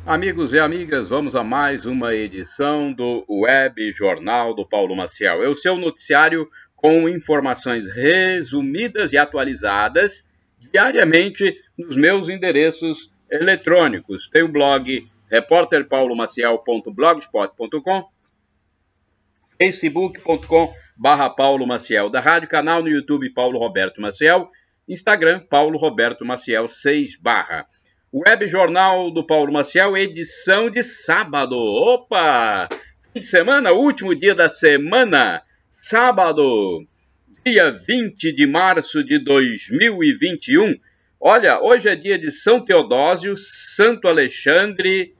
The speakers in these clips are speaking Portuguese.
Amigos e amigas, vamos a mais uma edição do Web Jornal do Paulo Maciel. É o seu noticiário com informações resumidas e atualizadas diariamente nos meus endereços eletrônicos. Tem o blog repórterpaulomaciel.blogspot.com, facebook.com/Paulo Maciel da rádio, canal no YouTube Paulo Roberto Maciel, Instagram Paulo Roberto Maciel 6/. Web Jornal do Paulo Maciel, edição de sábado. Opa! Fim de semana, último dia da semana, sábado, dia 20 de março de 2021. Olha, hoje é dia de São Teodósio, Santo Alexandre,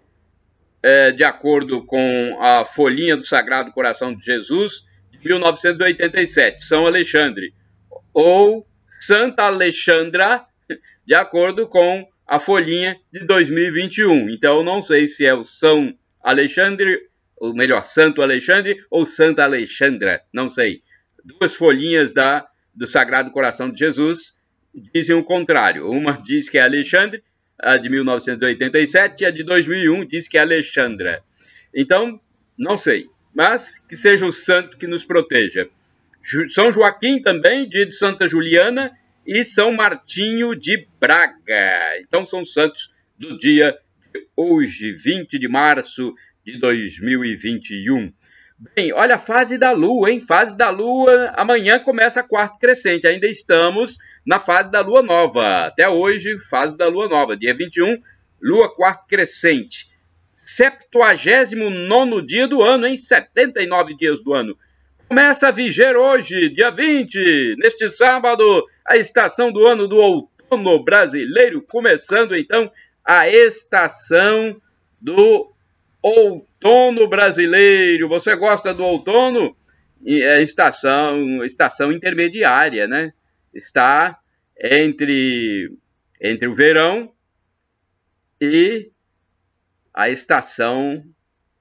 de acordo com a folhinha do Sagrado Coração de Jesus, de 1987, São Alexandre, ou Santa Alexandra, de acordo com a folhinha de 2021. Então, não sei se é o São Alexandre, ou melhor, Santo Alexandre ou Santa Alexandra, não sei. Duas folhinhas do Sagrado Coração de Jesus dizem o contrário. Uma diz que é Alexandre, a de 1987, e a de 2001 diz que é Alexandra. Então, não sei, mas que seja o santo que nos proteja. São Joaquim também, dia de Santa Juliana, e São Martinho de Braga. Então são santos do dia de hoje, 20 de março de 2021. Bem, olha a fase da Lua, hein? Fase da Lua, amanhã começa a quarta crescente. Ainda estamos na fase da Lua Nova. Até hoje, fase da Lua Nova. Dia 21, Lua quarta crescente. 79º dia do ano, hein? 79 dias do ano. Começa a viger hoje, dia 20, neste sábado, a estação do ano do outono brasileiro, começando então a estação do outono brasileiro. Você gosta do outono? É estação intermediária, né? Está entre o verão e a estação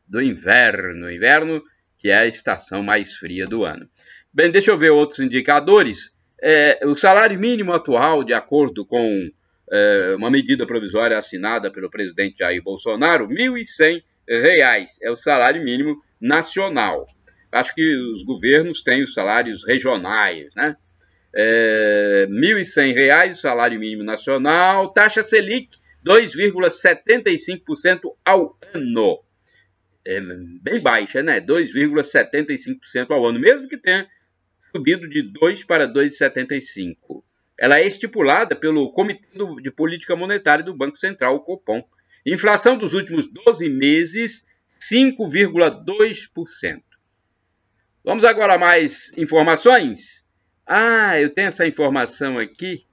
do inverno. Inverno, que é a estação mais fria do ano. Bem, deixa eu ver outros indicadores. O salário mínimo atual, de acordo com uma medida provisória assinada pelo presidente Jair Bolsonaro, R$ 1.100. É o salário mínimo nacional. Acho que os governos têm os salários regionais, né? R$ 1.100, salário mínimo nacional. Taxa Selic, 2,75% ao ano. É bem baixa, né? 2,75% ao ano, mesmo que tenha subido de 2 para 2,75%. Ela é estipulada pelo Comitê de Política Monetária do Banco Central, o Copom. Inflação dos últimos 12 meses, 5,2%. Vamos agora a mais informações? Eu tenho essa informação aqui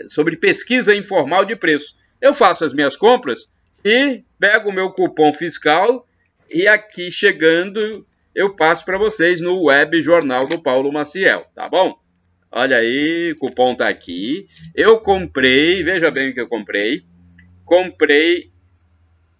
sobre pesquisa informal de preços. Eu faço as minhas compras e pego o meu cupom fiscal e aqui chegando eu passo para vocês no Web Jornal do Paulo Maciel, tá bom? Olha aí, o cupom tá aqui. Eu comprei, veja bem o que eu comprei. Comprei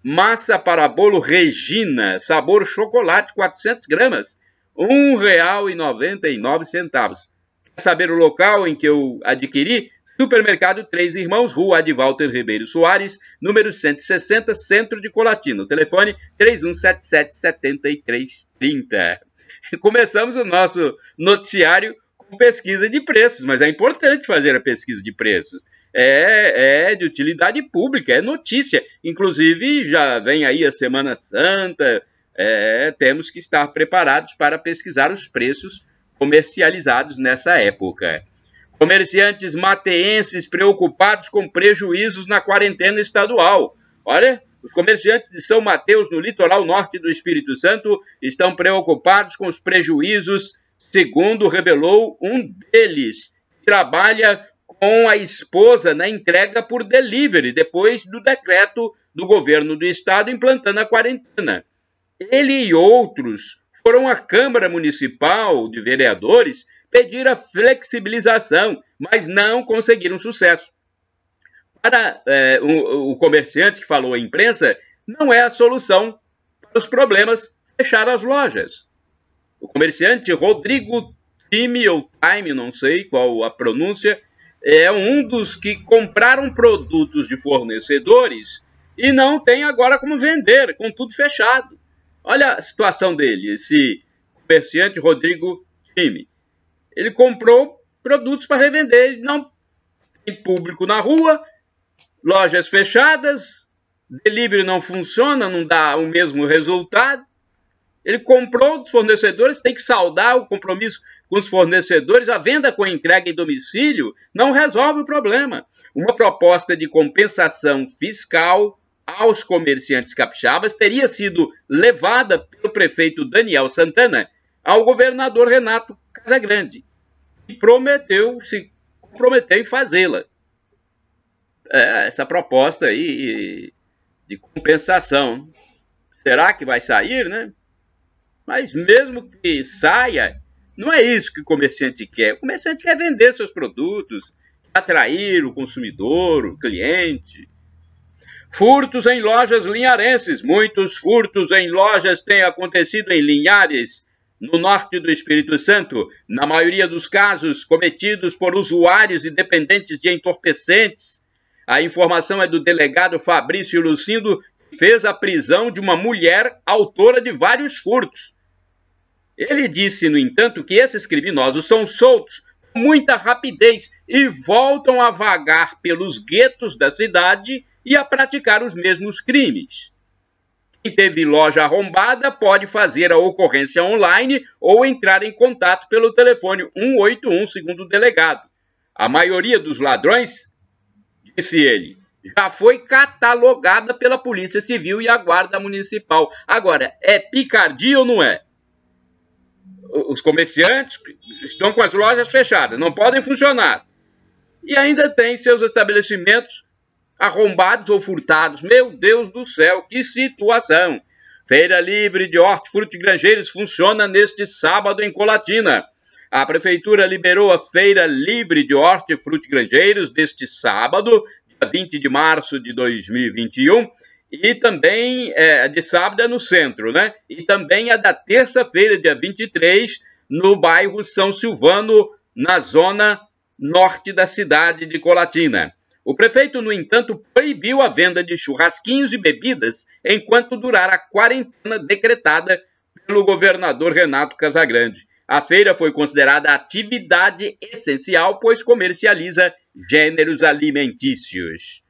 massa para bolo Regina, sabor chocolate, 400 gramas, R$ 1,99. Quer saber o local em que eu adquiri? Supermercado Três Irmãos, Rua Advalter Ribeiro Soares, número 160, Centro de Colatina. Telefone 3177-7330. Começamos o nosso noticiário com pesquisa de preços, mas é importante fazer a pesquisa de preços. É de utilidade pública, é notícia. Inclusive, já vem aí a Semana Santa, temos que estar preparados para pesquisar os preços comercializados nessa época. Comerciantes mateenses preocupados com prejuízos na quarentena estadual. Olha, os comerciantes de São Mateus, no litoral norte do Espírito Santo, estão preocupados com os prejuízos, segundo revelou um deles, que trabalha com a esposa na entrega por delivery, depois do decreto do governo do estado implantando a quarentena. Ele e outros foram à Câmara Municipal de Vereadores pedir a flexibilização, mas não conseguiram sucesso. Para o comerciante que falou à imprensa, não é a solução para os problemas fechar as lojas. O comerciante Rodrigo Time, ou Time, não sei qual a pronúncia, é um dos que compraram produtos de fornecedores e não tem agora como vender, com tudo fechado. Olha a situação dele, esse comerciante Rodrigo Time. Ele comprou produtos para revender, não tem público na rua, lojas fechadas, delivery não funciona, não dá o mesmo resultado. Ele comprou dos fornecedores, tem que saldar o compromisso com os fornecedores. A venda com entrega em domicílio não resolve o problema. Uma proposta de compensação fiscal aos comerciantes capixabas teria sido levada pelo prefeito Daniel Santana ao governador Renato Casagrande, que se comprometeu em fazê-la. Essa proposta aí de compensação, será que vai sair, né? Mas mesmo que saia, não é isso que o comerciante quer. O comerciante quer vender seus produtos, atrair o consumidor, o cliente. Furtos em lojas linharenses. Muitos furtos em lojas têm acontecido em Linhares, no norte do Espírito Santo. Na maioria dos casos, cometidos por usuários e dependentes de entorpecentes. A informação é do delegado Fabrício Lucindo, que fez a prisão de uma mulher autora de vários furtos. Ele disse, no entanto, que esses criminosos são soltos com muita rapidez e voltam a vagar pelos guetos da cidade e a praticar os mesmos crimes. Quem teve loja arrombada pode fazer a ocorrência online ou entrar em contato pelo telefone 181, segundo o delegado. A maioria dos ladrões, disse ele, já foi catalogada pela Polícia Civil e a Guarda Municipal. Agora, é picardia ou não é? Os comerciantes estão com as lojas fechadas, não podem funcionar. E ainda tem seus estabelecimentos arrombados ou furtados. Meu Deus do céu, que situação! Feira Livre de Hortifruti Grangeiros funciona neste sábado em Colatina. A Prefeitura liberou a Feira Livre de Hortifruti Grangeiros deste sábado, dia 20 de março de 2021, e também de sábado é no centro, né? E também a da terça-feira, dia 23, no bairro São Silvano, na zona norte da cidade de Colatina. O prefeito, no entanto, proibiu a venda de churrasquinhos e bebidas enquanto durar a quarentena decretada pelo governador Renato Casagrande. A feira foi considerada atividade essencial, pois comercializa gêneros alimentícios.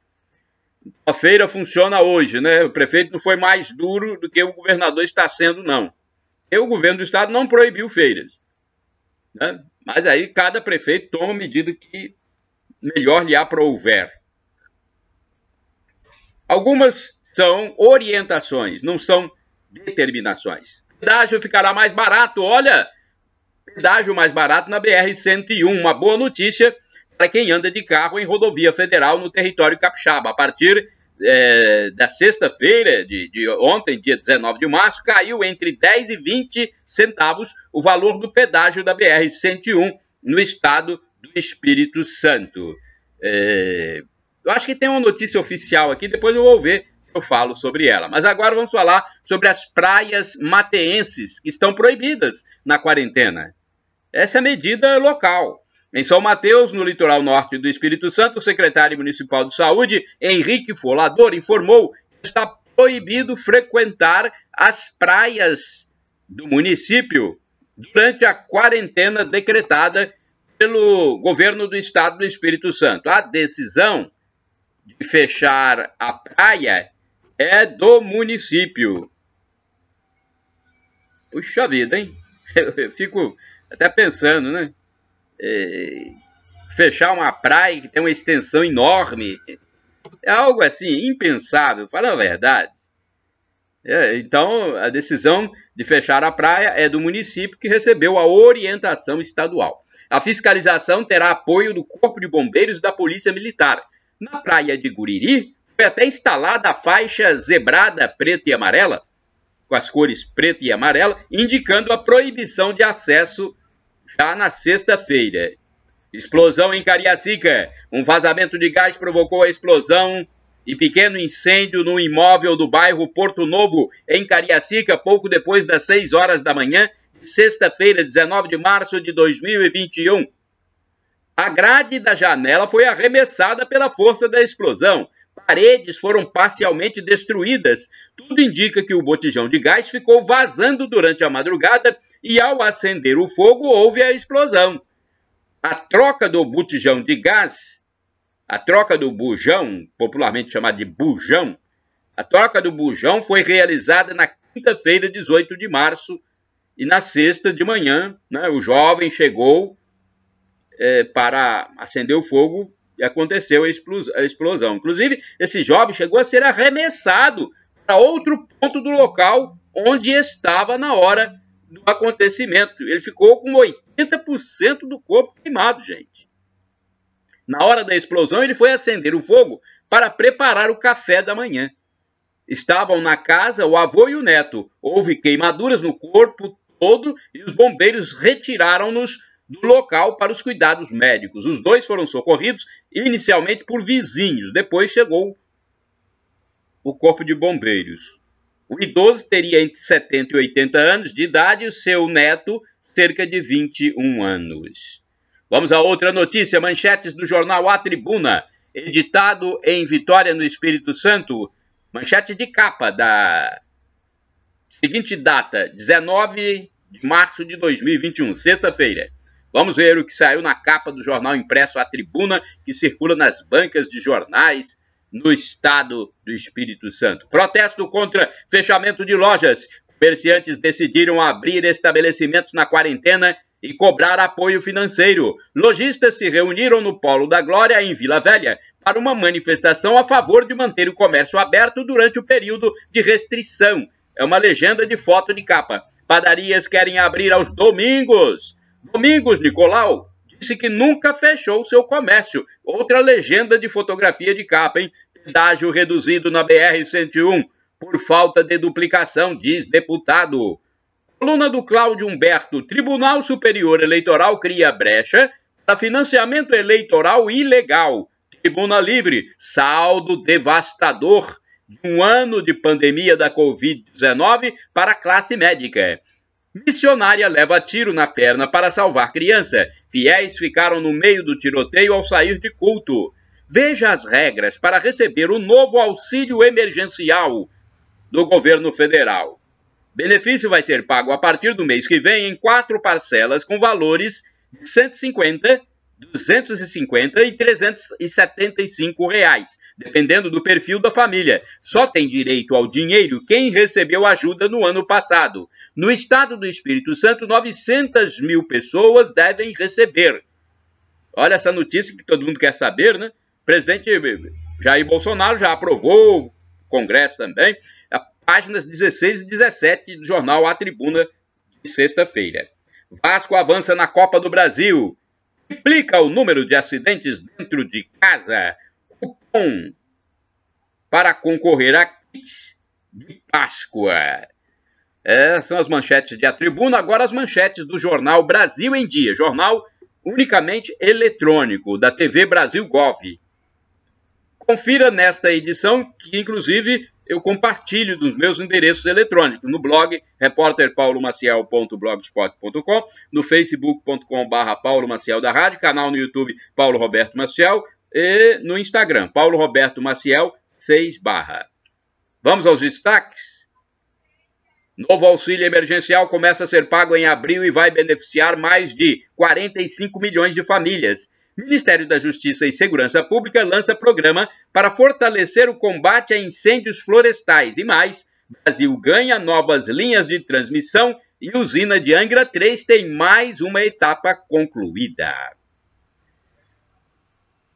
A feira funciona hoje, né? O prefeito não foi mais duro do que o governador está sendo, não. E o governo do estado não proibiu feiras, né? Mas aí cada prefeito toma a medida que melhor lhe aprouver. Algumas são orientações, não são determinações. O pedágio ficará mais barato, olha, pedágio mais barato na BR-101, uma boa notícia para quem anda de carro em rodovia federal no território capixaba. A partir da sexta-feira de ontem, dia 19 de março, caiu entre 10 e 20 centavos o valor do pedágio da BR-101 no estado do Espírito Santo. Eu acho que tem uma notícia oficial aqui, depois eu vou ver se eu falo sobre ela. Mas agora vamos falar sobre as praias mateenses que estão proibidas na quarentena. Essa é a medida local. Em São Mateus, no litoral norte do Espírito Santo, o secretário municipal de saúde, Henrique Folador, informou que está proibido frequentar as praias do município durante a quarentena decretada pelo governo do estado do Espírito Santo. A decisão de fechar a praia é do município. Puxa vida, hein? Eu fico até pensando, né? Fechar uma praia que tem uma extensão enorme é algo assim impensável, fala a verdade. Então a decisão de fechar a praia é do município, que recebeu a orientação estadual. A fiscalização terá apoio do Corpo de Bombeiros e da Polícia Militar. Na praia de Guriri foi até instalada a faixa zebrada preta e amarela, com as cores preta e amarela, indicando a proibição de acesso já na sexta-feira. Explosão em Cariacica. Um vazamento de gás provocou a explosão e pequeno incêndio no imóvel do bairro Porto Novo, em Cariacica, pouco depois das 6 horas da manhã, de sexta-feira, 19 de março de 2021. A grade da janela foi arremessada pela força da explosão. paredes foram parcialmente destruídas. Tudo indica que o botijão de gás ficou vazando durante a madrugada e, ao acender o fogo, houve a explosão. A troca do botijão de gás, a troca do bujão, popularmente chamado de bujão, a troca do bujão foi realizada na quinta-feira, 18 de março, e na sexta de manhã, né, o jovem chegou para acender o fogo e aconteceu a explosão. Inclusive, esse jovem chegou a ser arremessado para outro ponto do local onde estava na hora do acontecimento. Ele ficou com 80% do corpo queimado, gente. Na hora da explosão, ele foi acender o fogo para preparar o café da manhã. Estavam na casa o avô e o neto. Houve queimaduras no corpo todo e os bombeiros retiraram-nos do local para os cuidados médicos. Os dois foram socorridos inicialmente por vizinhos. Depois chegou o corpo de bombeiros. O idoso teria entre 70 e 80 anos de idade e o seu neto cerca de 21 anos. Vamos a outra notícia, manchetes do jornal A Tribuna, editado em Vitória, no Espírito Santo. Manchete de capa da seguinte data, 19 de março de 2021, sexta-feira. Vamos ver o que saiu na capa do jornal impresso A Tribuna, que circula nas bancas de jornais no estado do Espírito Santo. Protesto contra fechamento de lojas. Comerciantes decidiram abrir estabelecimentos na quarentena e cobrar apoio financeiro. Lojistas se reuniram no Polo da Glória, em Vila Velha, para uma manifestação a favor de manter o comércio aberto durante o período de restrição. É uma legenda de foto de capa. Padarias querem abrir aos domingos. Domingos Nicolau disse que nunca fechou seu comércio. Outra legenda de fotografia de capa, hein? Pedágio reduzido na BR-101 por falta de duplicação, diz deputado. Coluna do Cláudio Humberto. Tribunal Superior Eleitoral cria brecha para financiamento eleitoral ilegal. Tribuna Livre. Saldo devastador de um ano de pandemia da Covid-19 para a classe médica. Missionária leva tiro na perna para salvar criança. Fiéis ficaram no meio do tiroteio ao sair de culto. Veja as regras para receber o novo auxílio emergencial do governo federal. Benefício vai ser pago a partir do mês que vem em 4 parcelas com valores de R$ 150, R$ 250 e R$ 375, dependendo do perfil da família. Só tem direito ao dinheiro quem recebeu ajuda no ano passado. No estado do Espírito Santo, 900 mil pessoas devem receber. Olha essa notícia que todo mundo quer saber, né? O presidente Jair Bolsonaro já aprovou, o Congresso também, páginas 16 e 17 do jornal A Tribuna de sexta-feira. Vasco avança na Copa do Brasil. Triplica o número de acidentes dentro de casa. Cupom para concorrer a kits de Páscoa. Essas são as manchetes de A Tribuna. Agora as manchetes do jornal Brasil em Dia. Jornal unicamente eletrônico da TV Brasil Gov. Confira nesta edição, que inclusive eu compartilho dos meus endereços eletrônicos no blog repórterpaulomaciel.blogspot.com, no facebook.com/Paulo Maciel da Rádio, canal no YouTube Paulo Roberto Maciel e no Instagram Paulo Roberto Maciel 6 barra. Vamos aos destaques? Novo auxílio emergencial começa a ser pago em abril e vai beneficiar mais de 45 milhões de famílias. Ministério da Justiça e Segurança Pública lança programa para fortalecer o combate a incêndios florestais. E mais, Brasil ganha novas linhas de transmissão e usina de Angra 3 tem mais uma etapa concluída.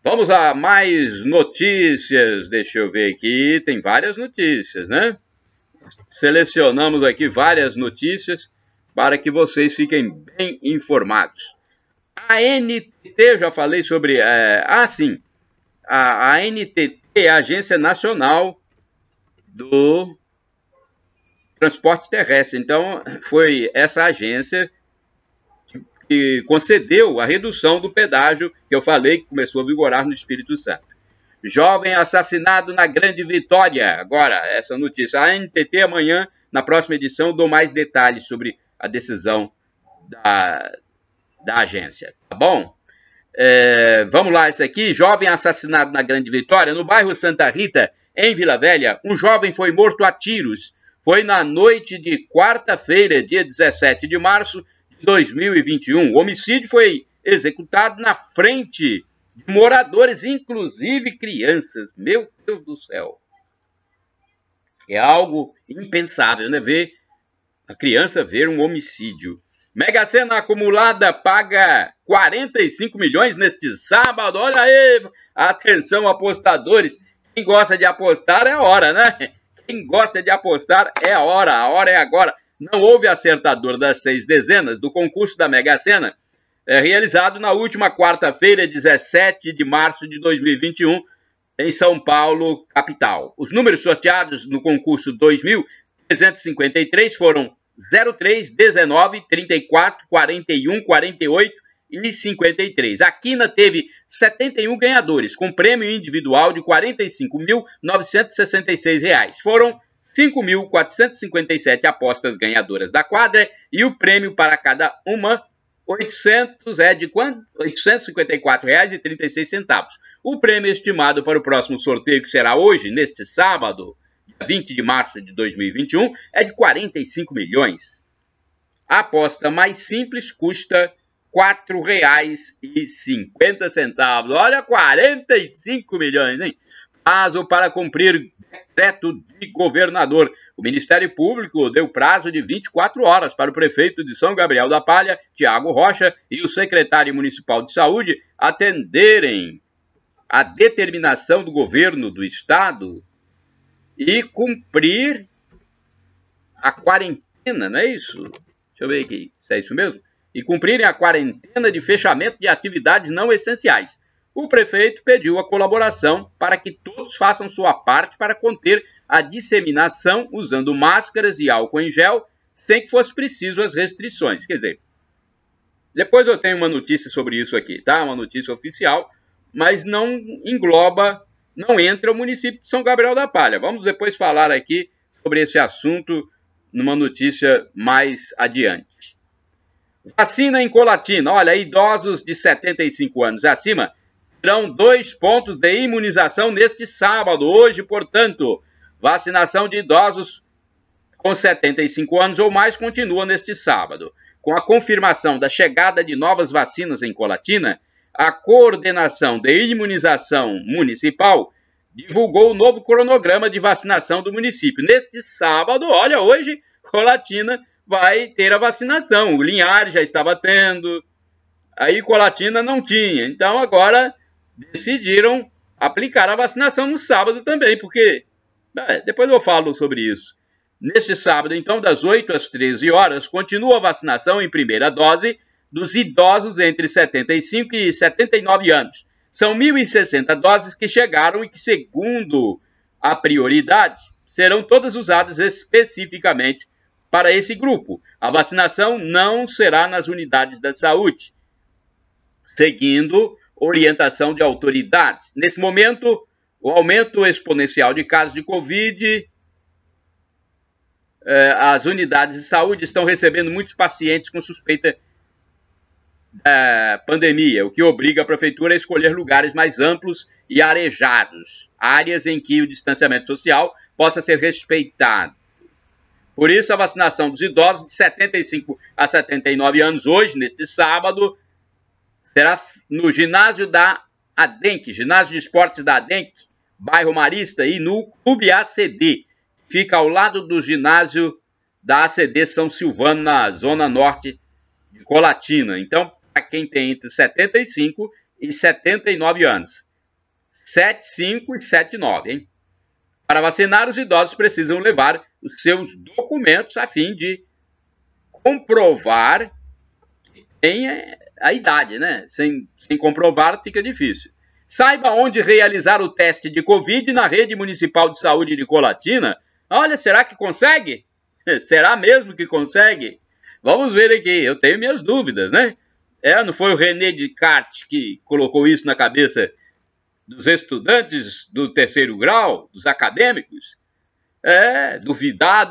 Vamos a mais notícias. Deixa eu ver aqui. Tem várias notícias, né? Selecionamos aqui várias notícias para que vocês fiquem bem informados. A NTT, já falei sobre... sim. A NTT é a Agência Nacional do Transporte Terrestre. Então, foi essa agência que concedeu a redução do pedágio que eu falei que começou a vigorar no Espírito Santo. Jovem assassinado na Grande Vitória. Agora, essa notícia. A NTT amanhã, na próxima edição, dou mais detalhes sobre a decisão da agência, tá bom? Vamos lá, esse aqui. Jovem assassinado na Grande Vitória, no bairro Santa Rita, em Vila Velha. Um jovem foi morto a tiros. Foi na noite de quarta-feira, dia 17 de março de 2021. O homicídio foi executado na frente de moradores, inclusive crianças. Meu Deus do céu. É algo impensável, né? Ver a criança ver um homicídio. Mega Sena acumulada paga 45 milhões neste sábado. Olha aí, atenção apostadores. Quem gosta de apostar é a hora, né? Quem gosta de apostar é a hora é agora. Não houve acertador das 6 dezenas do concurso da Mega Sena, realizado na última quarta-feira, 17 de março de 2021, em São Paulo, capital. Os números sorteados no concurso 2.353 foram 03, 19, 34, 41, 48 e 53. A quina teve 71 ganhadores, com prêmio individual de R$ 45.966. Foram 5.457 apostas ganhadoras da quadra e o prêmio para cada uma R$ 854,36. O prêmio estimado para o próximo sorteio, que será hoje, neste sábado, 20 de março de 2021, é de 45 milhões. A aposta mais simples custa R$ 4,50. Olha, 45 milhões, hein? Prazo para cumprir decreto de governador. O Ministério Público deu prazo de 24 horas para o prefeito de São Gabriel da Palha, Tiago Rocha, e o secretário municipal de saúde atenderem a determinação do governo do estado e cumprir a quarentena, não é isso? Deixa eu ver aqui, se é isso mesmo? E cumprirem a quarentena de fechamento de atividades não essenciais. O prefeito pediu a colaboração para que todos façam sua parte para conter a disseminação usando máscaras e álcool em gel, sem que fosse preciso as restrições. Quer dizer, depois eu tenho uma notícia sobre isso aqui, tá? Uma notícia oficial, mas não engloba, não entra o município de São Gabriel da Palha. Vamos depois falar aqui sobre esse assunto numa notícia mais adiante. Vacina em Colatina. Olha, idosos de 75 anos acima terão 2 pontos de imunização neste sábado. Hoje, portanto, vacinação de idosos com 75 anos ou mais continua neste sábado. Com a confirmação da chegada de novas vacinas em Colatina, a Coordenação de Imunização Municipal divulgou o novo cronograma de vacinação do município. Neste sábado, olha, hoje, Colatina vai ter a vacinação. O Linhares já estava tendo, aí Colatina não tinha. Então, agora decidiram aplicar a vacinação no sábado também, porque depois eu falo sobre isso. Neste sábado, então, das 8 às 13 horas, continua a vacinação em primeira dose dos idosos entre 75 e 79 anos. São 1.060 doses que chegaram e que, segundo a prioridade, serão todas usadas especificamente para esse grupo. A vacinação não será nas unidades da saúde, seguindo orientação de autoridades. Nesse momento, o aumento exponencial de casos de Covid, as unidades de saúde estão recebendo muitos pacientes com suspeita da pandemia, o que obriga a prefeitura a escolher lugares mais amplos e arejados, áreas em que o distanciamento social possa ser respeitado. Por isso, a vacinação dos idosos de 75 a 79 anos hoje, neste sábado, será no ginásio da ADENC, ginásio de esportes da ADENC, bairro Marista, e no Clube ACD, fica ao lado do ginásio da ACD São Silvano, na zona norte de Colatina. Então, para quem tem entre 75 e 79 anos, 75 e 79, hein? Para vacinar, os idosos precisam levar os seus documentos a fim de comprovar que tem a idade, né? Sem comprovar, fica difícil. Saiba onde realizar o teste de Covid na Rede Municipal de Saúde de Colatina. Olha, será que consegue? Será mesmo que consegue? Vamos ver aqui, eu tenho minhas dúvidas, né? Não foi o René Descartes que colocou isso na cabeça dos estudantes do terceiro grau, dos acadêmicos? Duvidar.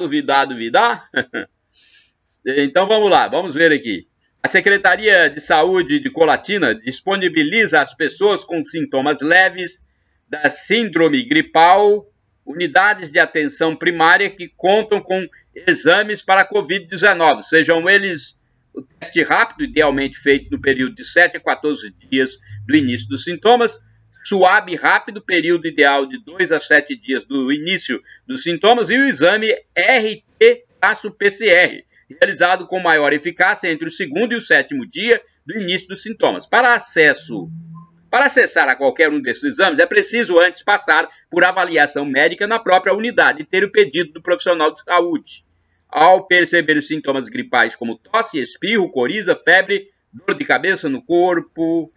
Então vamos lá, vamos ver aqui. A Secretaria de Saúde de Colatina disponibiliza às pessoas com sintomas leves da síndrome gripal unidades de atenção primária que contam com exames para a Covid-19, sejam eles o teste rápido, idealmente feito no período de 7 a 14 dias do início dos sintomas, suave rápido, período ideal de 2 a 7 dias do início dos sintomas, e o exame RT-PCR, realizado com maior eficácia entre o segundo e o sétimo dia do início dos sintomas. Para acessar a qualquer um desses exames, é preciso antes passar por avaliação médica na própria unidade e ter o pedido do profissional de saúde. Ao perceber os sintomas gripais como tosse, espirro, coriza, febre, dor de cabeça no corpo,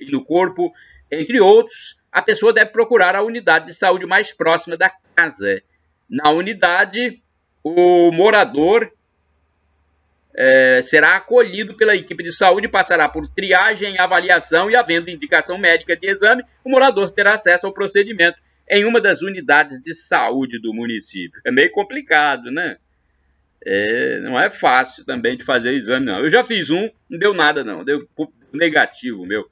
entre outros, a pessoa deve procurar a unidade de saúde mais próxima da casa. Na unidade, o morador será acolhido pela equipe de saúde, passará por triagem, avaliação e, havendo indicação médica de exame, o morador terá acesso ao procedimento em uma das unidades de saúde do município. É meio complicado, né? Não é fácil também de fazer exame, não. Eu já fiz um, não deu nada, não. Deu negativo, meu.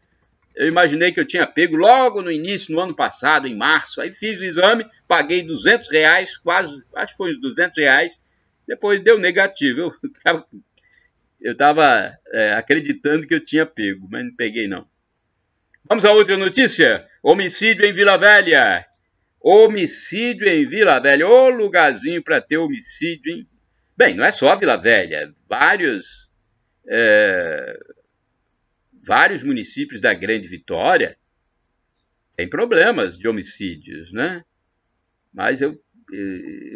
Eu imaginei que eu tinha pego logo no início, no ano passado, em março. Aí fiz o exame, paguei R$200, quase, acho que foi uns R$200. Depois deu negativo. Eu estava acreditando que eu tinha pego, mas não peguei, não. Vamos a outra notícia. Homicídio em Vila Velha. Homicídio em Vila Velha. Ô lugarzinho para ter homicídio, hein? Bem, não é só Vila Velha. Vários municípios da Grande Vitória têm problemas de homicídios, né? Mas eu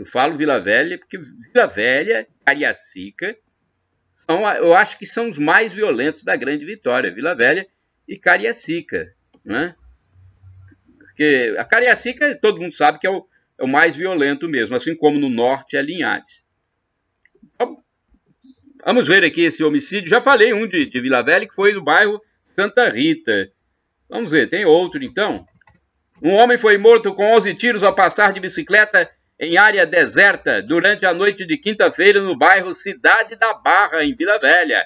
falo Vila Velha porque Vila Velha, Cariacica, eu acho que são os mais violentos da Grande Vitória, Vila Velha e Cariacica, né? Porque a Cariacica, todo mundo sabe que é o mais violento mesmo, assim como no norte é Linhares. Vamos ver aqui esse homicídio. Já falei um de Vila Velha, que foi no bairro Santa Rita. Vamos ver, tem outro então. Um homem foi morto com 11 tiros ao passar de bicicleta em área deserta durante a noite de quinta-feira no bairro Cidade da Barra, em Vila Velha.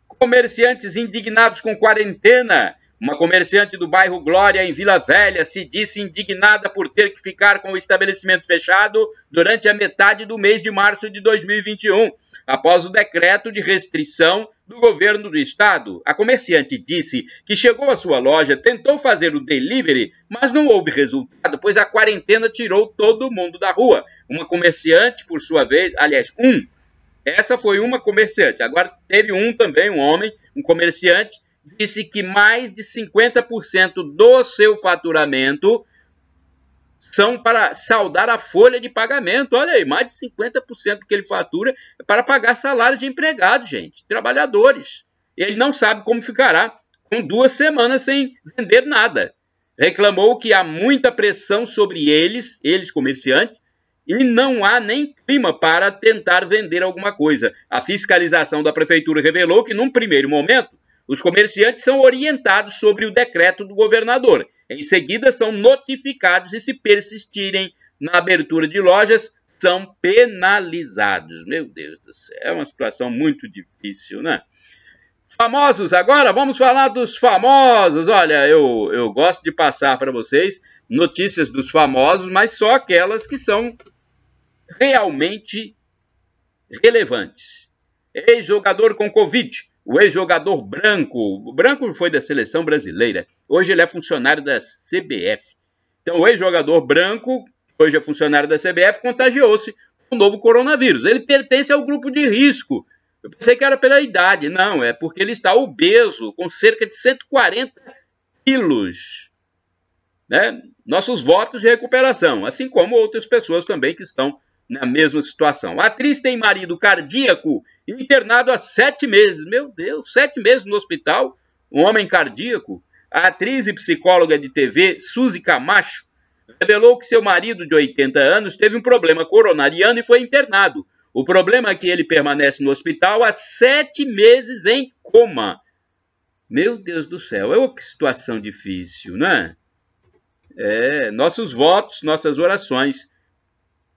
Comerciantes indignados com quarentena. Uma comerciante do bairro Glória, em Vila Velha, se disse indignada por ter que ficar com o estabelecimento fechado durante a metade do mês de março de 2021, após o decreto de restrição do governo do estado. A comerciante disse que chegou à sua loja, tentou fazer o delivery, mas não houve resultado, pois a quarentena tirou todo mundo da rua. Uma comerciante, por sua vez, essa foi uma comerciante. Agora teve também, um homem, um comerciante, disse que mais de 50% do seu faturamento são para saldar a folha de pagamento. Olha aí, mais de 50% do que ele fatura é para pagar salário de empregado, gente, trabalhadores. Ele não sabe como ficará com 2 semanas sem vender nada. Reclamou que há muita pressão sobre eles comerciantes, e não há nem clima para tentar vender alguma coisa. A fiscalização da prefeitura revelou que, num primeiro momento, os comerciantes são orientados sobre o decreto do governador. Em seguida, são notificados e, se persistirem na abertura de lojas, são penalizados. Meu Deus do céu, é uma situação muito difícil, né? Famosos, agora vamos falar dos famosos. Olha, eu gosto de passar para vocês notícias dos famosos, mas só aquelas que são realmente relevantes. Ex-jogador com Covid. O ex-jogador Branco, o Branco foi da seleção brasileira, hoje ele é funcionário da CBF. Então o ex-jogador Branco, hoje é funcionário da CBF, contagiou-se com o novo coronavírus. Ele pertence ao grupo de risco. Eu pensei que era pela idade, não, é porque ele está obeso, com cerca de 140 quilos. Né? Nossos votos de recuperação, assim como outras pessoas também que estão na mesma situação. A atriz tem marido cardíaco internado há 7 meses. Meu Deus, 7 meses no hospital, um homem cardíaco. A atriz e psicóloga de TV, Suzy Camacho, revelou que seu marido de 80 anos teve um problema coronariano e foi internado. O problema é que ele permanece no hospital há 7 meses em coma. Meu Deus do céu, que situação difícil, né? Nossos votos, nossas orações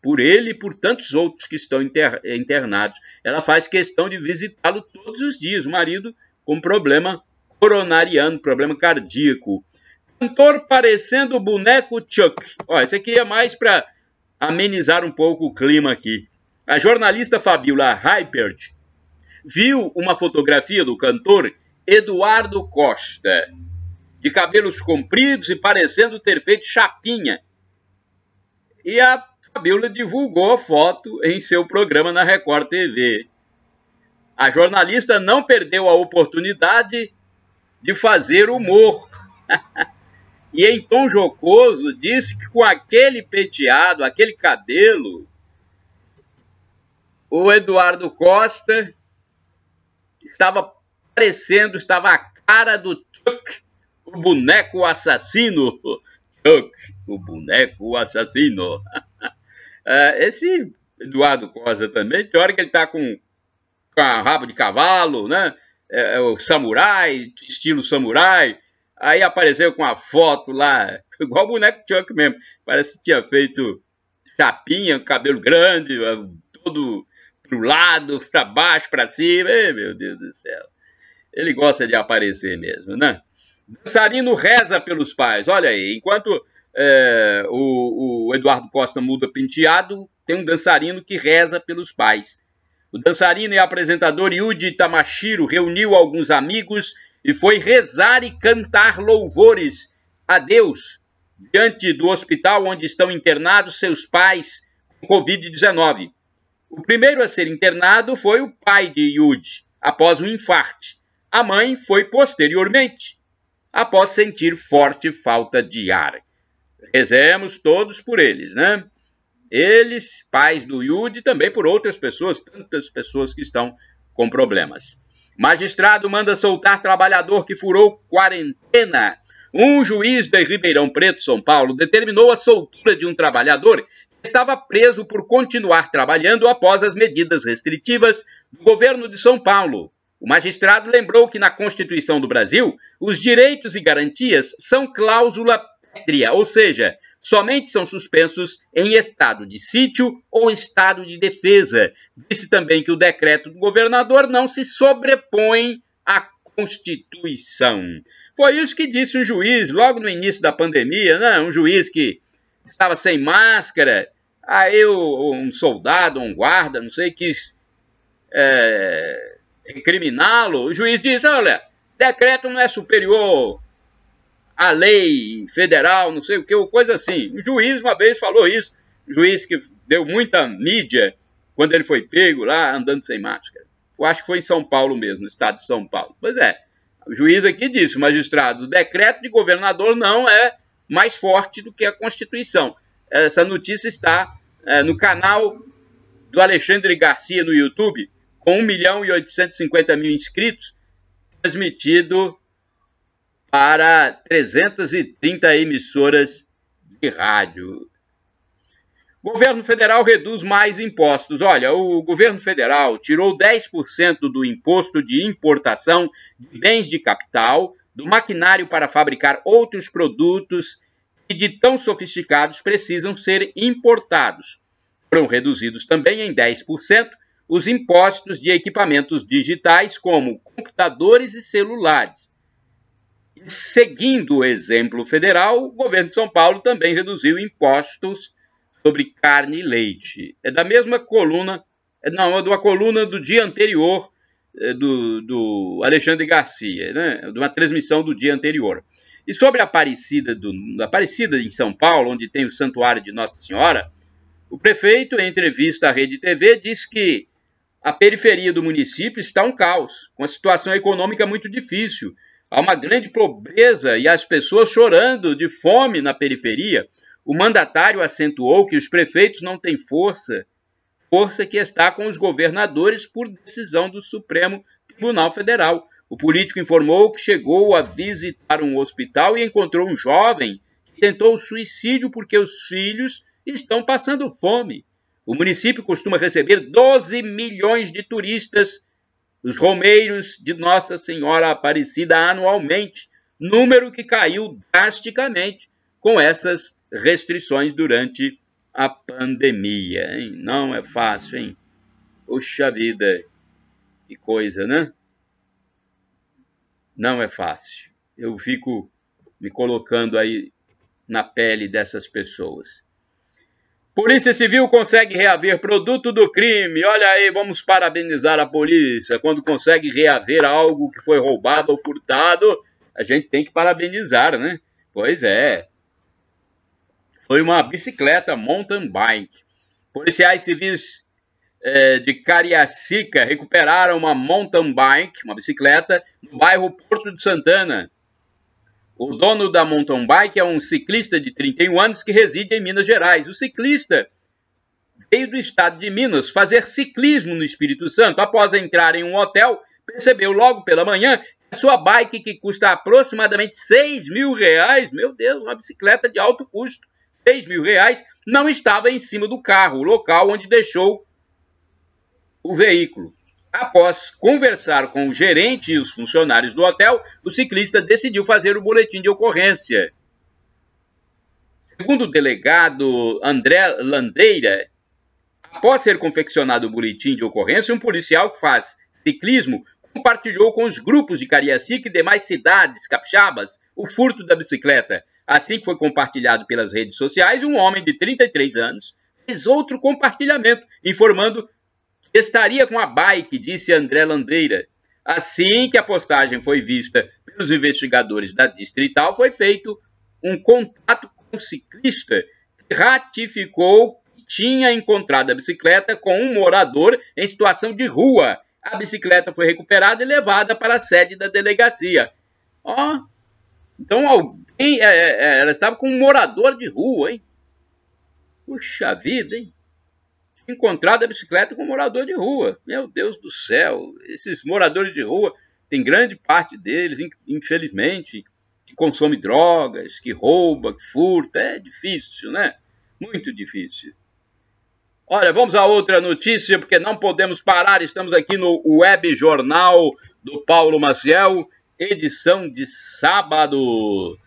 por ele e por tantos outros que estão internados. Ela faz questão de visitá-lo todos os dias, o marido com problema coronariano, problema cardíaco. Cantor parecendo o boneco Chuck. Ó, esse aqui é mais para amenizar um pouco o clima aqui. A jornalista Fabiola Hypert viu uma fotografia do cantor Eduardo Costa, de cabelos compridos e parecendo ter feito chapinha. E a Fabiola divulgou a foto em seu programa na Record TV. A jornalista não perdeu a oportunidade de fazer humor. E em tom jocoso disse que com aquele penteado, aquele cabelo, o Eduardo Costa estava a cara do Chuck, o boneco assassino. Chuck, o boneco assassino. Esse Eduardo Costa também, tem hora que ele está com rabo de cavalo, né? O samurai, estilo samurai. Aí apareceu com a foto lá, igual o boneco Chuck mesmo. Parece que tinha feito chapinha, cabelo grande, todo pro lado, para baixo, para cima. Ei, meu Deus do céu. Ele gosta de aparecer mesmo, né? Dançarino reza pelos pais. Olha aí, enquanto o Eduardo Costa muda penteado, tem um dançarino que reza pelos pais. O dançarino e apresentador Yuji Tamashiro reuniu alguns amigos e foi rezar e cantar louvores a Deus diante do hospital onde estão internados seus pais com Covid-19. O primeiro a ser internado foi o pai de Yuji, após um infarte. A mãe foi posteriormente, após sentir forte falta de ar. Rezemos todos por eles, né? Eles, pais do Yuji, e também por outras pessoas, tantas pessoas que estão com problemas. Magistrado manda soltar trabalhador que furou quarentena. Um juiz de Ribeirão Preto, São Paulo, determinou a soltura de um trabalhador que estava preso por continuar trabalhando após as medidas restritivas do governo de São Paulo. O magistrado lembrou que na Constituição do Brasil, os direitos e garantias são cláusula pétrea, ou seja, somente são suspensos em estado de sítio ou estado de defesa. Disse também que o decreto do governador não se sobrepõe à Constituição. Foi isso que disse um juiz logo no início da pandemia, né? Um juiz que estava sem máscara, aí um soldado, um guarda, não sei, quis incriminá-lo. O juiz disse, olha, decreto não é superior a lei federal, não sei o que, coisa assim. O juiz uma vez falou isso, o juiz que deu muita mídia quando ele foi pego lá andando sem máscara. Eu acho que foi em São Paulo mesmo, no estado de São Paulo. Pois é, o juiz aqui disse, o magistrado, o decreto de governador não é mais forte do que a Constituição. Essa notícia está no canal do Alexandre Garcia no YouTube, com 1.850.000 inscritos, transmitido para 330 emissoras de rádio. O governo federal reduz mais impostos. Olha, o governo federal tirou 10% do imposto de importação de bens de capital, do maquinário para fabricar outros produtos que de tão sofisticados precisam ser importados. Foram reduzidos também em 10% os impostos de equipamentos digitais, como computadores e celulares. Seguindo o exemplo federal, o governo de São Paulo também reduziu impostos sobre carne e leite. É da mesma coluna, não, é de uma coluna do dia anterior do Alexandre Garcia, né? De uma transmissão do dia anterior. E sobre a Aparecida em São Paulo, onde tem o Santuário de Nossa Senhora, o prefeito, em entrevista à Rede TV, disse que a periferia do município está um caos, com a situação econômica muito difícil. Há uma grande pobreza e as pessoas chorando de fome na periferia. O mandatário acentuou que os prefeitos não têm força que está com os governadores por decisão do Supremo Tribunal Federal. O político informou que chegou a visitar um hospital e encontrou um jovem que tentou suicídio porque os filhos estão passando fome. O município costuma receber 12 milhões de turistas, os romeiros de Nossa Senhora Aparecida anualmente, número que caiu drasticamente com essas restrições durante a pandemia, hein? Não é fácil, hein? Poxa vida, que coisa, né? Não é fácil. Eu fico me colocando aí na pele dessas pessoas. Polícia Civil consegue reaver produto do crime. Olha aí, vamos parabenizar a polícia. Quando consegue reaver algo que foi roubado ou furtado, a gente tem que parabenizar, né? Pois é. Foi uma bicicleta mountain bike. Policiais civis de Cariacica recuperaram uma mountain bike, uma bicicleta, no bairro Porto de Santana. O dono da mountain bike é um ciclista de 31 anos que reside em Minas Gerais. O ciclista veio do estado de Minas fazer ciclismo no Espírito Santo. Após entrar em um hotel, percebeu logo pela manhã que a sua bike, que custa aproximadamente R$6.000, meu Deus, uma bicicleta de alto custo, R$6.000, não estava em cima do carro, o local onde deixou o veículo. Após conversar com o gerente e os funcionários do hotel, o ciclista decidiu fazer o boletim de ocorrência. Segundo o delegado André Landeira, após ser confeccionado o boletim de ocorrência, um policial que faz ciclismo compartilhou com os grupos de Cariacica e demais cidades capixabas o furto da bicicleta. Assim que foi compartilhado pelas redes sociais, um homem de 33 anos fez outro compartilhamento, informando estaria com a bike, disse André Landeira. Assim que a postagem foi vista pelos investigadores da Distrital, foi feito um contato com o ciclista, que ratificou que tinha encontrado a bicicleta com um morador em situação de rua. A bicicleta foi recuperada e levada para a sede da delegacia. Então alguém, ela estava com um morador de rua, hein? Puxa vida, hein? Encontrado a bicicleta com um morador de rua. Meu Deus do céu, esses moradores de rua, tem grande parte deles, infelizmente, que consome drogas, que rouba, que furta. É difícil, né? Muito difícil. Olha, vamos a outra notícia, porque não podemos parar. Estamos aqui no Web Jornal do Paulo Maciel, edição de sábado.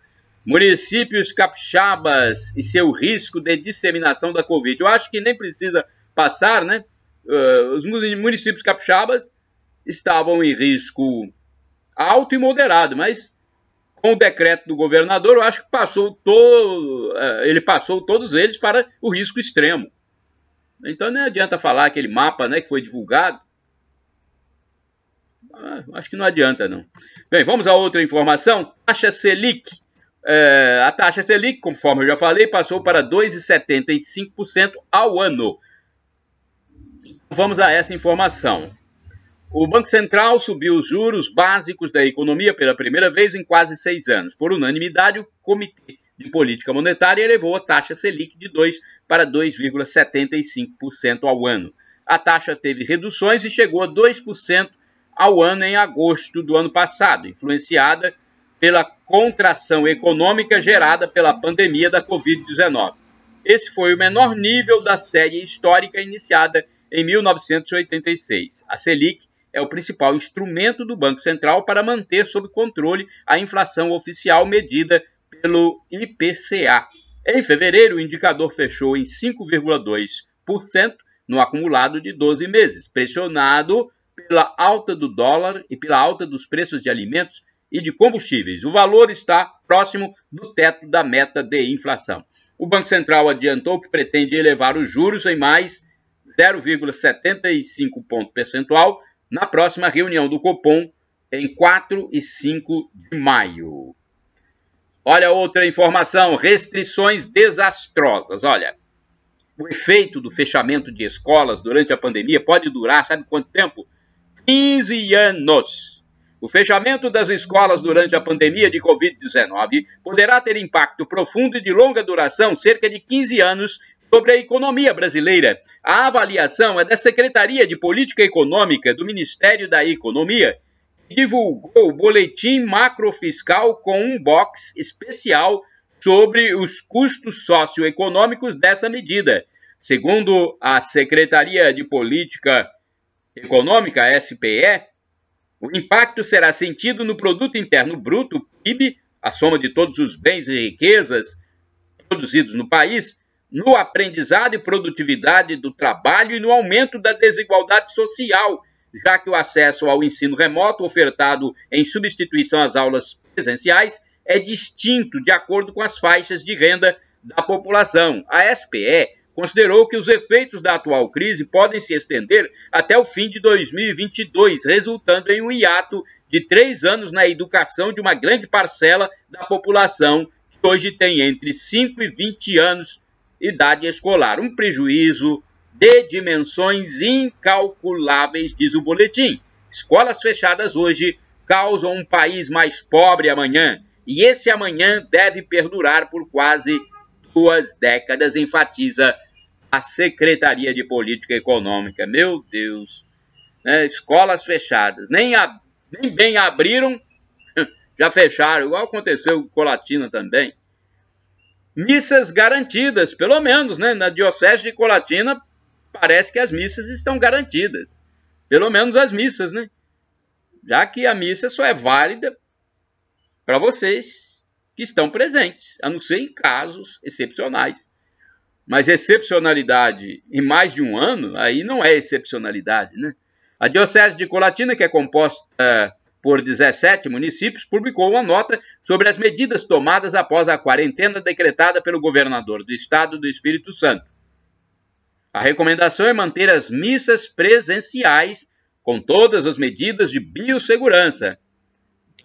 Municípios capixabas e seu risco de disseminação da Covid. Eu acho que nem precisa passar, né? Os municípios capixabas estavam em risco alto e moderado, mas com o decreto do governador, eu acho que ele passou todos eles para o risco extremo. Então não adianta falar aquele mapa, né, que foi divulgado. Acho que não adianta, não. Bem, vamos a outra informação. Taxa Selic. A taxa Selic, conforme eu já falei, passou para 2,75% ao ano. Vamos a essa informação. O Banco Central subiu os juros básicos da economia pela primeira vez em quase 6 anos. Por unanimidade, o Comitê de Política Monetária elevou a taxa Selic de 2% para 2,75% ao ano. A taxa teve reduções e chegou a 2% ao ano em agosto do ano passado, influenciada pela contração econômica gerada pela pandemia da Covid-19. Esse foi o menor nível da série histórica iniciada em 1986. A Selic é o principal instrumento do Banco Central para manter sob controle a inflação oficial medida pelo IPCA. Em fevereiro, o indicador fechou em 5,2% no acumulado de 12 meses, pressionado pela alta do dólar e pela alta dos preços de alimentos e de combustíveis. O valor está próximo do teto da meta de inflação. O Banco Central adiantou que pretende elevar os juros em mais 0,75 ponto percentual na próxima reunião do Copom em 4 e 5 de maio. Olha outra informação, restrições desastrosas. Olha, o efeito do fechamento de escolas durante a pandemia pode durar, sabe quanto tempo? 15 anos. O fechamento das escolas durante a pandemia de Covid-19 poderá ter impacto profundo e de longa duração, cerca de 15 anos, sobre a economia brasileira. A avaliação é da Secretaria de Política Econômica do Ministério da Economia, que divulgou o boletim macrofiscal com um box especial sobre os custos socioeconômicos dessa medida. Segundo a Secretaria de Política Econômica, a SPE, o impacto será sentido no Produto Interno Bruto, PIB, a soma de todos os bens e riquezas produzidos no país, no aprendizado e produtividade do trabalho e no aumento da desigualdade social, já que o acesso ao ensino remoto ofertado em substituição às aulas presenciais é distinto de acordo com as faixas de renda da população. A SPE considerou que os efeitos da atual crise podem se estender até o fim de 2022, resultando em um hiato de 3 anos na educação de uma grande parcela da população, que hoje tem entre 5 e 20 anos de idade escolar. Um prejuízo de dimensões incalculáveis, diz o boletim. Escolas fechadas hoje causam um país mais pobre amanhã, e esse amanhã deve perdurar por quase 2 décadas, enfatiza a Secretaria de Política Econômica. Meu Deus, né? Escolas fechadas, nem bem abriram, já fecharam, igual aconteceu com Colatina também. Missas garantidas, pelo menos, né? Na Diocese de Colatina, parece que as missas estão garantidas. Pelo menos as missas, né? Já que a missa só é válida para vocês que estão presentes, a não ser em casos excepcionais. Mas excepcionalidade em mais de um ano, aí não é excepcionalidade, né? A Diocese de Colatina, que é composta por 17 municípios, publicou uma nota sobre as medidas tomadas após a quarentena decretada pelo governador do estado do Espírito Santo. A recomendação é manter as missas presenciais com todas as medidas de biossegurança.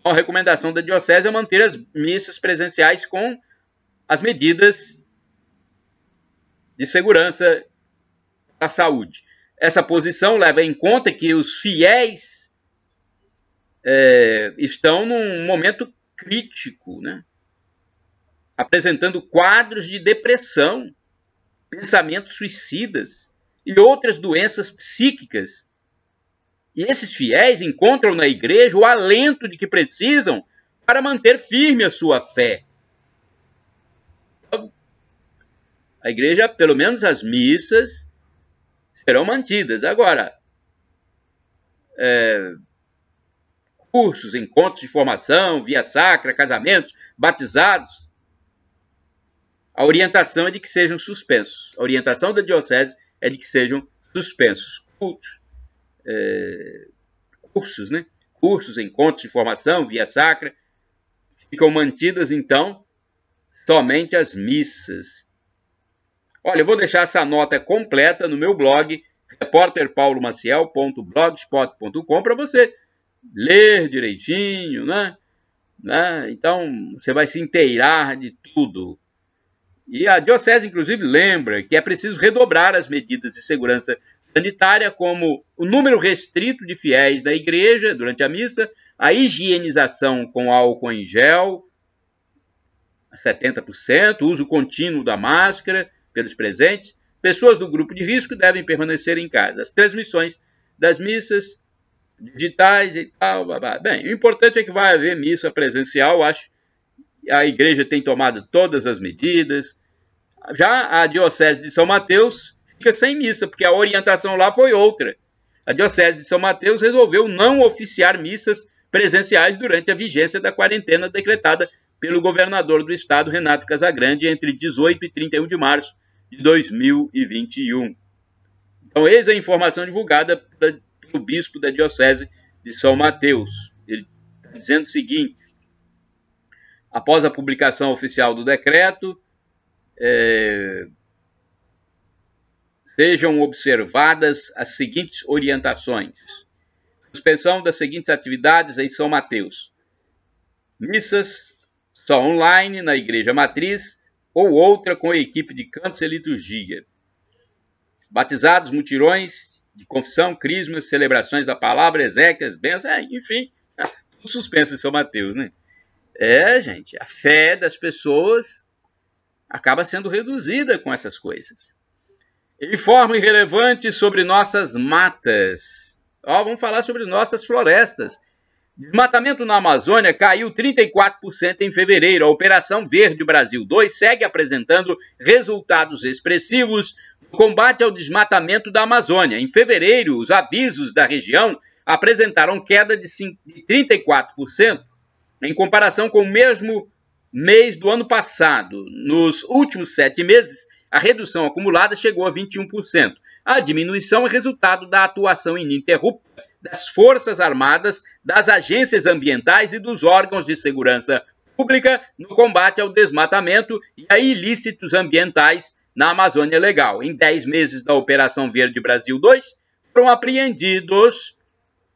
A recomendação da Diocese é manter as missas presenciais com as medidas de segurança da saúde. Essa posição leva em conta que os fiéis estão num momento crítico, né? Apresentando quadros de depressão, pensamentos suicidas e outras doenças psíquicas. E esses fiéis encontram na igreja o alento de que precisam para manter firme a sua fé. A igreja, pelo menos as missas, serão mantidas. Agora, cursos, encontros de formação, via sacra, casamentos, batizados, a orientação é de que sejam suspensos. A orientação da Diocese é de que sejam suspensos. Cursos, né? Cursos, encontros de formação, via sacra, ficam mantidas, então, somente as missas. Olha, eu vou deixar essa nota completa no meu blog, repórterpaulomaciel.blogspot.com, para você ler direitinho, né? Então, você vai se inteirar de tudo. E a Diocese, inclusive, lembra que é preciso redobrar as medidas de segurança sanitária, como o número restrito de fiéis da igreja durante a missa, a higienização com álcool em gel, 70%, o uso contínuo da máscara pelos presentes. Pessoas do grupo de risco devem permanecer em casa. As transmissões das missas digitais e tal. Bem, o importante é que vai haver missa presencial. Acho que a igreja tem tomado todas as medidas. Já a Diocese de São Mateus fica sem missa, porque a orientação lá foi outra. A Diocese de São Mateus resolveu não oficiar missas presenciais durante a vigência da quarentena decretada pelo governador do estado, Renato Casagrande, entre 18 e 31 de março de 2021. Então, eis a informação divulgada pelo bispo da Diocese de São Mateus. Ele está dizendo o seguinte: após a publicação oficial do decreto, sejam observadas as seguintes orientações. Suspensão das seguintes atividades em São Mateus: missas só online na igreja matriz ou outra com a equipe de cantos e liturgia. Batizados, mutirões de confissão, crismas, celebrações da palavra, exéquias, bênçãos, enfim, tudo suspenso em São Mateus, né? Gente, a fé das pessoas acaba sendo reduzida com essas coisas. Informe relevante sobre nossas matas. Vamos falar sobre nossas florestas. Desmatamento na Amazônia caiu 34% em fevereiro. A Operação Verde Brasil 2 segue apresentando resultados expressivos no combate ao desmatamento da Amazônia. Em fevereiro, os avisos da região apresentaram queda de 34% em comparação com o mesmo mês do ano passado. Nos últimos 7 meses, a redução acumulada chegou a 21%. A diminuição é resultado da atuação ininterrupta das Forças Armadas, das agências ambientais e dos órgãos de segurança pública no combate ao desmatamento e a ilícitos ambientais na Amazônia Legal. Em 10 meses da Operação Verde Brasil 2, foram apreendidos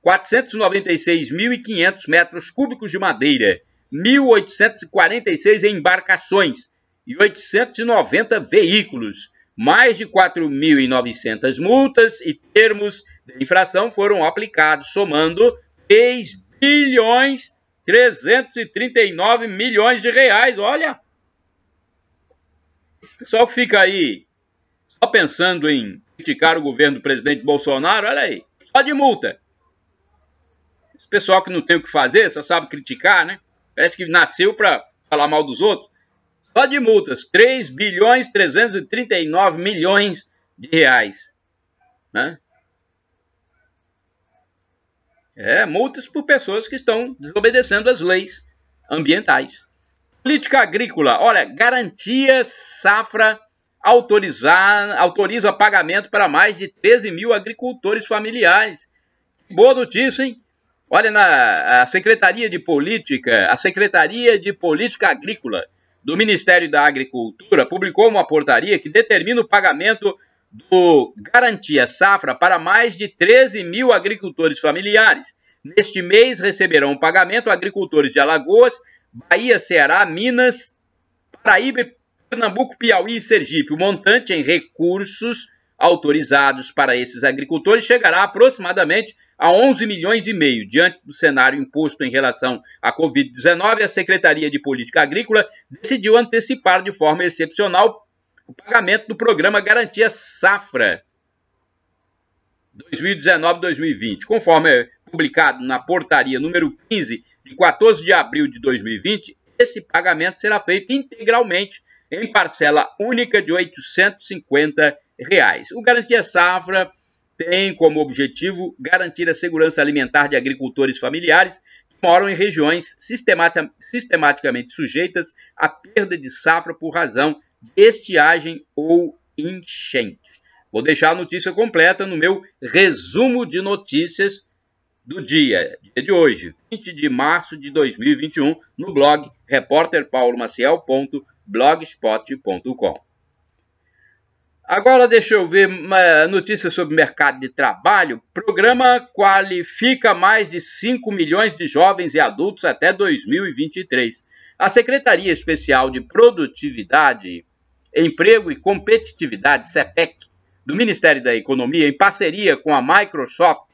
496.500 metros cúbicos de madeira, 1.846 embarcações e 890 veículos. Mais de 4.900 multas e termos de infração foram aplicados, somando 3.339 bilhões de reais. Olha! O pessoal que fica aí só pensando em criticar o governo do presidente Bolsonaro, olha aí, só de multa. Esse pessoal que não tem o que fazer, só sabe criticar, né? Parece que nasceu para falar mal dos outros. Só de multas, 3.339 bilhões de reais. Né? Multas por pessoas que estão desobedecendo as leis ambientais. Política agrícola, olha, Garantia Safra autoriza pagamento para mais de 13 mil agricultores familiares. Boa notícia, hein? Olha, a Secretaria de Política Agrícola do Ministério da Agricultura publicou uma portaria que determina o pagamento do Garantia Safra para mais de 13 mil agricultores familiares. Neste mês receberão o pagamento agricultores de Alagoas, Bahia, Ceará, Minas, Paraíba, Pernambuco, Piauí e Sergipe. O montante em recursos autorizados para esses agricultores chegará aproximadamente a 11 milhões e meio. Diante do cenário imposto em relação à Covid-19, a Secretaria de Política Agrícola decidiu antecipar de forma excepcional o pagamento do programa Garantia Safra 2019-2020. Conforme publicado na portaria número 15, de 14 de abril de 2020, esse pagamento será feito integralmente em parcela única de R$ 850. O Garantia Safra tem como objetivo garantir a segurança alimentar de agricultores familiares que moram em regiões sistematicamente sujeitas à perda de safra por razão de estiagem ou enchente. Vou deixar a notícia completa no meu resumo de notícias do dia de hoje, 20 de março de 2021, no blog repórterpaulomaciel.blogspot.com. Agora deixa eu ver uma notícia sobre o mercado de trabalho. Programa qualifica mais de 5 milhões de jovens e adultos até 2023. A Secretaria Especial de Produtividade, Emprego e Competitividade, CEPEC, do Ministério da Economia, em parceria com a Microsoft,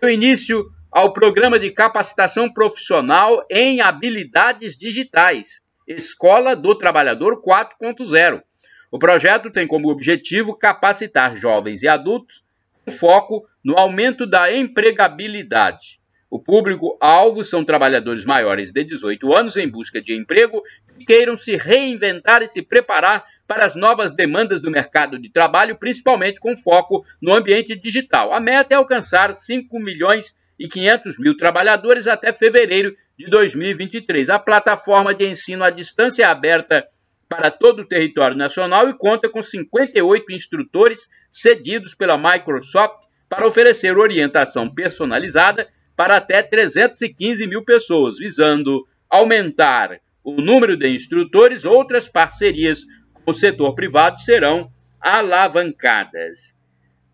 deu início ao Programa de Capacitação Profissional em Habilidades Digitais, Escola do Trabalhador 4.0. O projeto tem como objetivo capacitar jovens e adultos com foco no aumento da empregabilidade. O público-alvo são trabalhadores maiores de 18 anos em busca de emprego que queiram se reinventar e se preparar para as novas demandas do mercado de trabalho, principalmente com foco no ambiente digital. A meta é alcançar 5.500.000 trabalhadores até fevereiro de 2023. A plataforma de ensino à distância é aberta para todo o território nacional e conta com 58 instrutores cedidos pela Microsoft para oferecer orientação personalizada para até 315 mil pessoas, visando aumentar o número de instrutores. Outras parcerias com o setor privado serão alavancadas.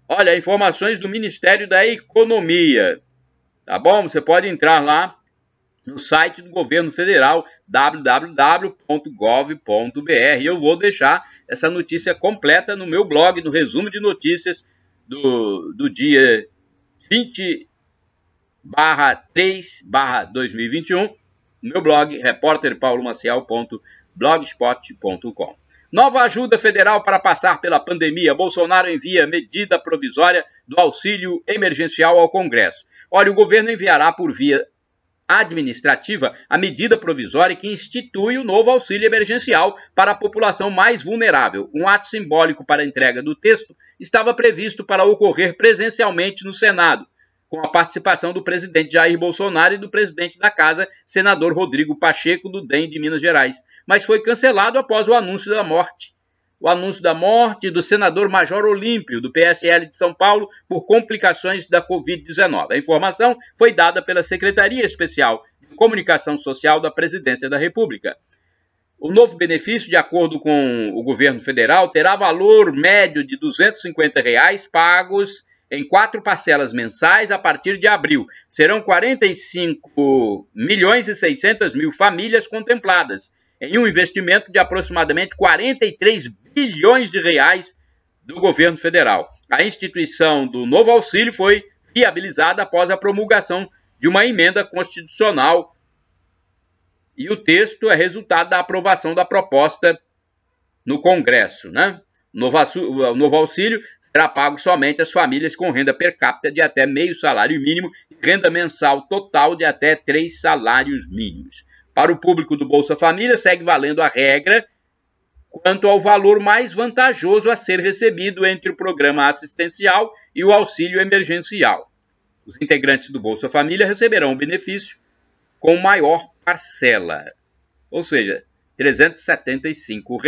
Olha, informações do Ministério da Economia, tá bom? Você pode entrar lá no site do governo federal, www.gov.br. Eu vou deixar essa notícia completa no meu blog, no resumo de notícias do dia 20/3/2021, no meu blog, repórterpaulomaciel.blogspot.com. Nova ajuda federal para passar pela pandemia. Bolsonaro envia medida provisória do auxílio emergencial ao Congresso. Olha, o governo enviará por via administrativa a medida provisória que institui o novo auxílio emergencial para a população mais vulnerável. Um ato simbólico para a entrega do texto estava previsto para ocorrer presencialmente no Senado, com a participação do presidente Jair Bolsonaro e do presidente da Casa, senador Rodrigo Pacheco, do DEM de Minas Gerais, mas foi cancelado após o anúncio da morte o anúncio da morte do senador Major Olímpio, do PSL de São Paulo, por complicações da Covid-19. A informação foi dada pela Secretaria Especial de Comunicação Social da Presidência da República. O novo benefício, de acordo com o governo federal, terá valor médio de R$ 250 pagos em 4 parcelas mensais a partir de abril. Serão 45.600.000 famílias contempladas, em um investimento de aproximadamente 43 bilhões de reais do governo federal. A instituição do novo auxílio foi viabilizada após a promulgação de uma emenda constitucional e o texto é resultado da aprovação da proposta no Congresso, né? O novo auxílio será pago somente às famílias com renda per capita de até meio salário mínimo e renda mensal total de até 3 salários mínimos. Para o público do Bolsa Família, segue valendo a regra quanto ao valor mais vantajoso a ser recebido entre o programa assistencial e o auxílio emergencial. Os integrantes do Bolsa Família receberão o benefício com maior parcela, ou seja, R$ 375.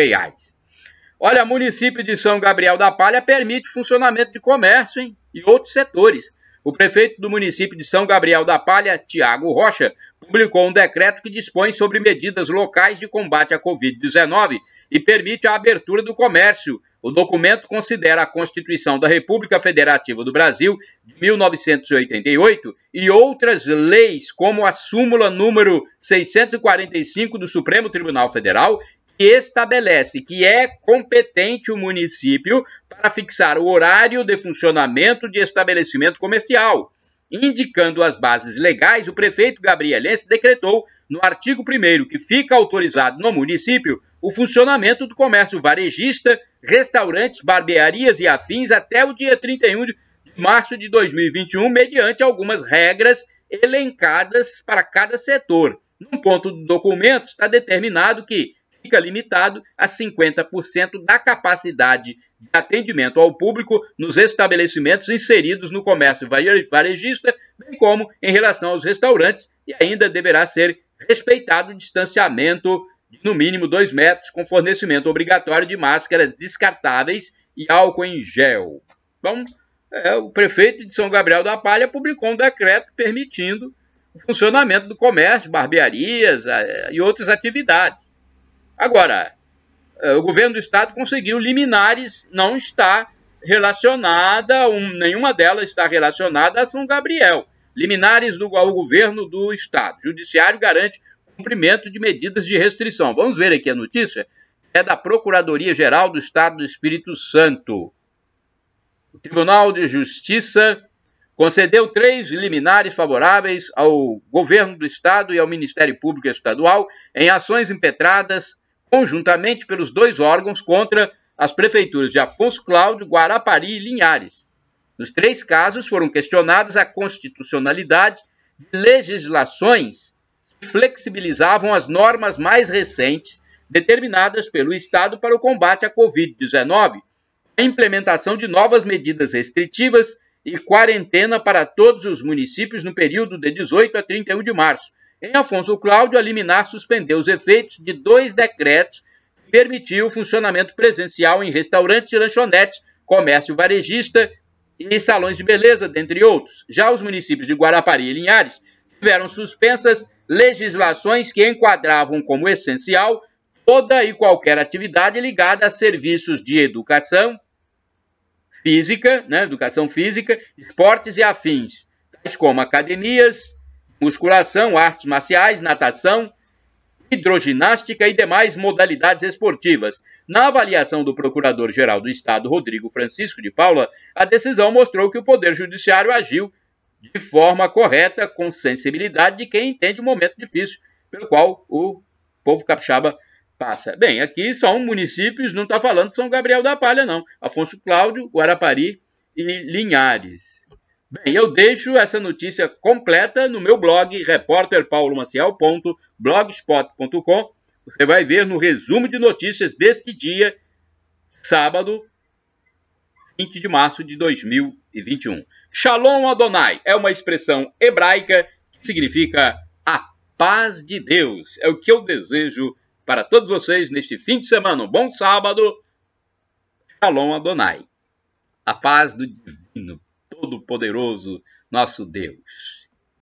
Olha, o município de São Gabriel da Palha permite funcionamento de comércio, hein, e outros setores. O prefeito do município de São Gabriel da Palha, Tiago Rocha, publicou um decreto que dispõe sobre medidas locais de combate à Covid-19 e permite a abertura do comércio. O documento considera a Constituição da República Federativa do Brasil, de 1988, e outras leis, como a súmula número 645 do Supremo Tribunal Federal, que estabelece que é competente o município para fixar o horário de funcionamento de estabelecimento comercial. Indicando as bases legais, o prefeito gabrielense decretou, no artigo 1º, que fica autorizado no município o funcionamento do comércio varejista, restaurantes, barbearias e afins até o dia 31 de março de 2021, mediante algumas regras elencadas para cada setor. Num ponto do documento está determinado que fica limitado a 50% da capacidade de atendimento ao público nos estabelecimentos inseridos no comércio varejista, bem como em relação aos restaurantes, e ainda deverá ser respeitado o distanciamento de no mínimo 2 metros, com fornecimento obrigatório de máscaras descartáveis e álcool em gel. Então, o prefeito de São Gabriel da Palha publicou um decreto permitindo o funcionamento do comércio, barbearias e outras atividades. Agora, o governo do estado conseguiu liminares, não está relacionada, nenhuma delas está relacionada a São Gabriel. Liminares ao governo do estado. O judiciário garante cumprimento de medidas de restrição. Vamos ver aqui a notícia. É da Procuradoria-Geral do Estado do Espírito Santo. O Tribunal de Justiça concedeu 3 liminares favoráveis ao governo do estado e ao Ministério Público Estadual em ações impetradas conjuntamente pelos 2 órgãos contra as prefeituras de Afonso Cláudio, Guarapari e Linhares. Nos 3 casos foram questionadas a constitucionalidade de legislações que flexibilizavam as normas mais recentes determinadas pelo Estado para o combate à Covid-19, a implementação de novas medidas restritivas e quarentena para todos os municípios no período de 18 a 31 de março. Em Afonso Cláudio, a liminar suspendeu os efeitos de 2 decretos que permitiam o funcionamento presencial em restaurantes e lanchonetes, comércio varejista e salões de beleza, dentre outros. Já os municípios de Guarapari e Linhares tiveram suspensas legislações que enquadravam como essencial toda e qualquer atividade ligada a serviços de educação física, esportes e afins, tais como academias, musculação, artes marciais, natação, hidroginástica e demais modalidades esportivas. Na avaliação do Procurador-Geral do Estado, Rodrigo Francisco de Paula, a decisão mostrou que o Poder Judiciário agiu de forma correta, com sensibilidade de quem entende o momento difícil pelo qual o povo capixaba passa. Bem, aqui são municípios, não está falando de São Gabriel da Palha, não. Afonso Cláudio, Guarapari e Linhares. Bem, eu deixo essa notícia completa no meu blog, repórterpaulomaciel.blogspot.com. Você vai ver no resumo de notícias deste dia, sábado, 20 de março de 2021. Shalom Adonai é uma expressão hebraica que significa a paz de Deus. É o que eu desejo para todos vocês neste fim de semana. Um bom sábado Shalom Adonai. A paz do Divino Todo-Poderoso, nosso Deus.